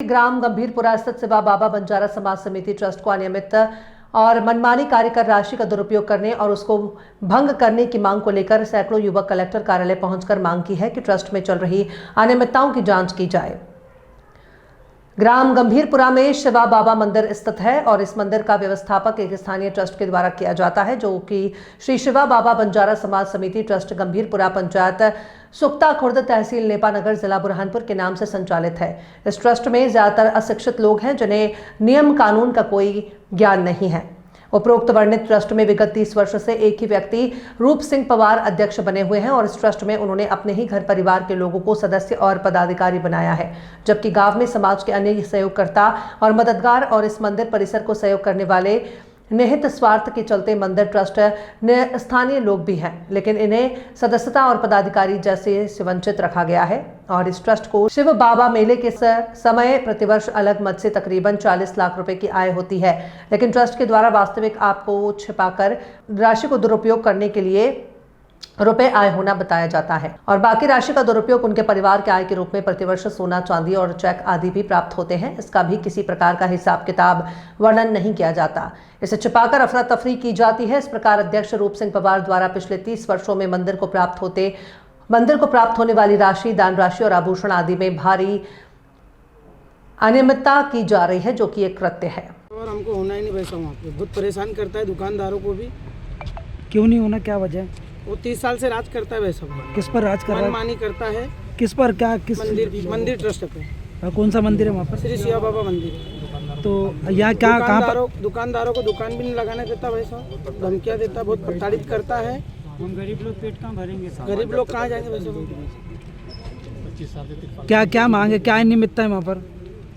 ग्राम गंभीरपुरा स्थित शिवा बाबा बंजारा समाज समिति ट्रस्ट को अनियमित और मनमानी कार्य कर राशि का दुरुपयोग करने और उसको भंग करने की मांग को लेकर सैकड़ों युवक कलेक्टर कार्यालय पहुंचकर मांग की है कि ट्रस्ट में चल रही अनियमितताओं की जांच की जाए। ग्राम गंभीरपुरा में शिवा बाबा मंदिर स्थित है और इस मंदिर का व्यवस्थापक एक स्थानीय ट्रस्ट के द्वारा किया जाता है, जो कि श्री शिवा बाबा बंजारा समाज समिति ट्रस्ट गंभीरपुरा, पंचायत सुक्ता खुर्द, तहसील नेपानगर, जिला बुरहानपुर के नाम से संचालित है। इस ट्रस्ट में ज्यादातर अशिक्षित लोग हैं जिन्हें नियम कानून का कोई ज्ञान नहीं है। उपरोक्त वर्णित ट्रस्ट में विगत 30 वर्ष से एक ही व्यक्ति रूप सिंह पवार अध्यक्ष बने हुए हैं और इस ट्रस्ट में उन्होंने अपने ही घर परिवार के लोगों को सदस्य और पदाधिकारी बनाया है, जबकि गांव में समाज के अन्य सहयोगकर्ता और मददगार और इस मंदिर परिसर को सहयोग करने वाले निहित स्वार्थ के चलते मंदिर ट्रस्ट स्थानीय लोग भी हैं, लेकिन इन्हें सदस्यता और पदाधिकारी जैसे से वंचित रखा गया है। और इस ट्रस्ट को शिव बाबा मेले के समय प्रतिवर्ष अलग मद से तकरीबन 40 लाख रुपए की आय होती है, लेकिन ट्रस्ट के द्वारा वास्तविक आपको छिपाकर राशि को दुरुपयोग करने के लिए रुपए आय होना बताया जाता है और बाकी राशि का दुरुपयोग उनके परिवार के आय के रूप में प्रतिवर्ष सोना, चांदी और चेक आदि भी प्राप्त होते हैं। इसका भी किसी प्रकार का हिसाब किताब वर्णन नहीं किया जाता। इसे छिपाकर अफरा तफरी की जाती है। इस प्रकार अध्यक्ष रूप सिंह पवार द्वारा पिछले 30 वर्षों में मंदिर को प्राप्त होने वाली राशि, दान राशि और आभूषण आदि में भारी अनियमितता की जा रही है, जो कि एक कृत्य है। और हमको होना ही नहीं वैसा, वहाँ पे बहुत परेशान करता है दुकानदारों को भी। क्यों नहीं होना, क्या वजह है? वो 30 साल से राज करता है वैसा। किस पर राज कर रहा है? मनमानी करता है। किस पर? क्या किस मंदिर ट्रस्ट पे। कौन सा मंदिर है वहाँ पर? श्री शिवा बाबा मंदिर। तो यहाँ क्या कहाँ पर? दुकानदारों को दुकान भी नहीं लगाने देता वैसा, धमकियाँ देता, बहुत प्रताड़ित करता है। हम गरीब लोग पेट कहाँ भरेंगे? गरीब लोग कहाँ जाएंगे वैसे? क्या क्या मांग है, क्या अनियमितता है वहाँ पर?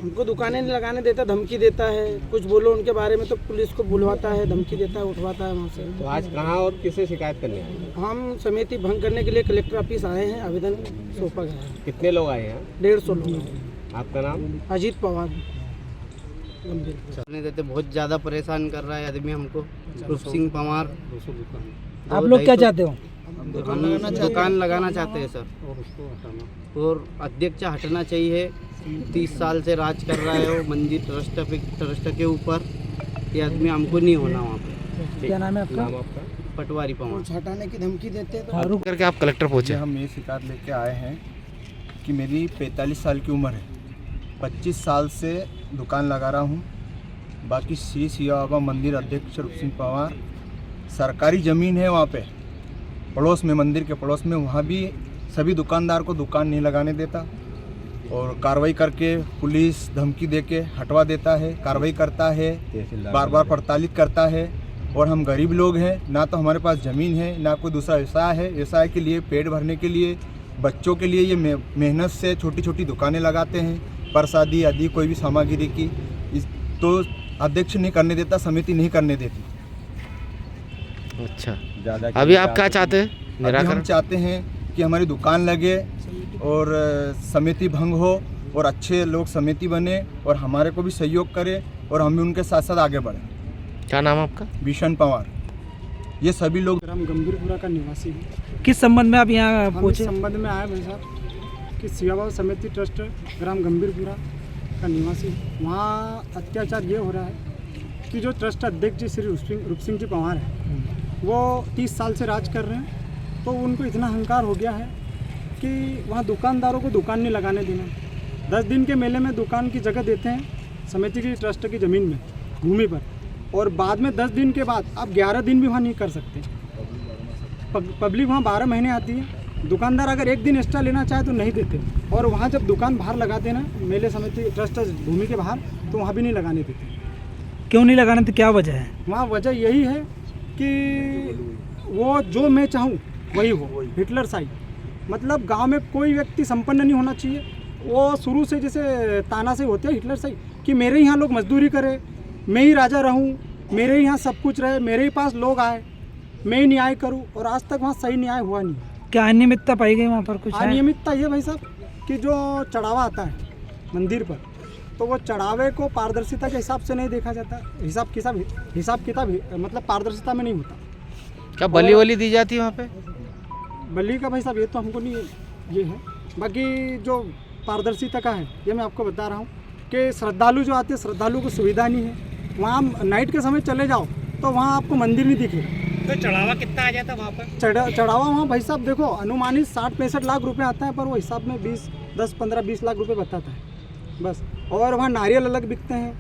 उनको दुकानें नहीं लगाने देता, धमकी देता है। कुछ बोलो उनके बारे में तो पुलिस को बुलवाता है, धमकी देता है, उठवाता है वहाँ से। तो आज कहाँ और किसे शिकायत करने आए? हम समिति भंग करने के लिए कलेक्टर ऑफिस आए हैं, आवेदन सौंपा गया है। कितने लोग आए हैं? 150 लोग हैं। आपका नाम? अजीत पवार। नहीं देते, बहुत ज़्यादा परेशान कर रहा है आदमी हमको। रूप सिंह पवार। आप लोग क्या चाहते हो? दुकान लगाना चाहते हैं सर, और अध्यक्ष हटना चाहिए। 30 साल से राज कर रहा है वो मंदिर ट्रस्ट के ऊपर। ये आदमी हमको नहीं होना वहाँ पे। क्या नाम है आपका? पटवारी पवार। हटाने की धमकी देते हैं। हाँ, रुक करके आप कलेक्टर पहुँचे? हम ये शिकायत लेके आए हैं कि मेरी 45 साल की उम्र है, 25 साल से दुकान लगा रहा हूँ। बाकी श्री शिवा बाबा मंदिर अध्यक्ष रूप सिंह पवार, सरकारी ज़मीन है वहाँ पे पड़ोस में, मंदिर के पड़ोस में, वहाँ भी सभी दुकानदार को दुकान नहीं लगाने देता और कार्रवाई करके पुलिस धमकी देके हटवा देता है, कार्रवाई करता है, बार बार प्रताड़ित करता है। और हम गरीब लोग हैं, ना तो हमारे पास ज़मीन है, ना कोई दूसरा व्यवसाय है। व्यवसाय के लिए, पेट भरने के लिए, बच्चों के लिए ये मेहनत से छोटी छोटी दुकानें लगाते हैं, प्रसादी आदि कोई भी सामग्री की। तो अध्यक्ष नहीं करने देता, समिति नहीं करने देती। अच्छा, अभी आप क्या चाहते हैं? हम चाहते हैं कि हमारी दुकान लगे और समिति भंग हो और अच्छे लोग समिति बने और हमारे को भी सहयोग करे और हम भी उनके साथ साथ आगे बढ़ें। क्या नाम आपका? भीषण पवार। ये सभी लोग ग्राम गंभीरपुरा का निवासी है। किस संबंध में आप यहाँ हम पहुँचे? इस संबंध में आए भाई साहब कि शिवा बाबा समिति ट्रस्ट ग्राम गंभीरपुरा का निवासी, वहाँ अत्याचार ये हो रहा है कि जो ट्रस्ट अध्यक्ष जी श्री रूप सिंह जी पवार हैं, वो 30 साल से राज कर रहे हैं। तो उनको इतना अहंकार हो गया है कि वहाँ दुकानदारों को दुकान नहीं लगाने देना। 10 दिन के मेले में दुकान की जगह देते हैं समिति की ट्रस्ट की ज़मीन में, भूमि पर, और बाद में 10 दिन के बाद आप 11 दिन भी वहाँ नहीं कर सकते। पब्लिक वहाँ 12 महीने आती है। दुकानदार अगर एक दिन एक्स्ट्रा लेना चाहे तो नहीं देते, और वहाँ जब दुकान बाहर लगाते हैं ना, मेले समिति ट्रस्ट भूमि के बाहर, तो वहाँ भी नहीं लगाने देते। क्यों नहीं लगाने देते, क्या वजह है? वहाँ वजह यही है कि वो जो मैं चाहूँ वही हो, हिटलर साई। मतलब गांव में कोई व्यक्ति संपन्न नहीं होना चाहिए। वो शुरू से जैसे ताना से होते हैं हिटलर साई, कि मेरे यहाँ लोग मजदूरी करें, मैं ही राजा रहूँ, मेरे यहाँ सब कुछ रहे, मेरे ही पास लोग आए, मैं ही न्याय करूँ। और आज तक वहाँ सही न्याय हुआ नहीं। क्या अनियमितता पाई गई वहाँ पर? कुछ अनियमितता ये भाई साहब कि जो चढ़ावा आता है मंदिर पर, तो वो चढ़ावे को पारदर्शिता के हिसाब से नहीं देखा जाता। हिसाब किताब मतलब पारदर्शिता में नहीं होता। क्या बलि वली दी जाती है वहाँ पे? बलि का भाई साहब ये तो हमको नहीं ये है। बाकी जो पारदर्शिता का है ये मैं आपको बता रहा हूँ कि श्रद्धालु जो आते हैं श्रद्धालु को सुविधा नहीं है। वहाँ नाइट के समय चले जाओ तो वहाँ आपको मंदिर नहीं दिखेगा। तो चढ़ावा कितना आ जाता वहाँ पर? चढ़ावा वहाँ भाई साहब देखो अनुमानित 60-65 लाख रुपए आता है, पर वो हिसाब में 10-15-20 लाख रुपए बताता है बस। और वहाँ नारियल अलग बिकते हैं,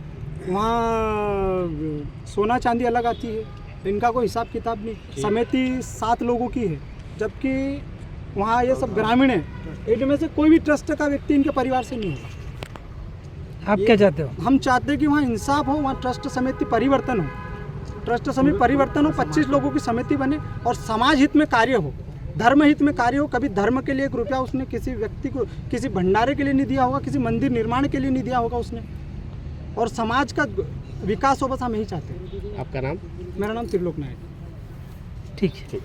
वहाँ सोना चांदी अलग आती है, इनका कोई हिसाब किताब नहीं। समिति 7 लोगों की है, जबकि वहाँ ये सब ग्रामीण है। इनमें से कोई भी ट्रस्ट का व्यक्ति इनके परिवार से नहीं होगा। आप क्या चाहते हो? हम चाहते हैं कि वहाँ इंसाफ हो, वहाँ ट्रस्ट समिति परिवर्तन हो, ट्रस्ट समिति परिवर्तन हो, 25 लोगों की समिति बने और समाज हित में कार्य हो, धर्म हित में कार्य हो। कभी धर्म के लिए 1 रुपया उसने किसी व्यक्ति को किसी भंडारे के लिए नहीं दिया होगा, किसी मंदिर निर्माण के लिए नहीं दिया होगा उसने, और समाज का विकास हो, बस हम यही चाहते हैं। आपका नाम? मेरा नाम त्रिलोक नायक। ठीक है।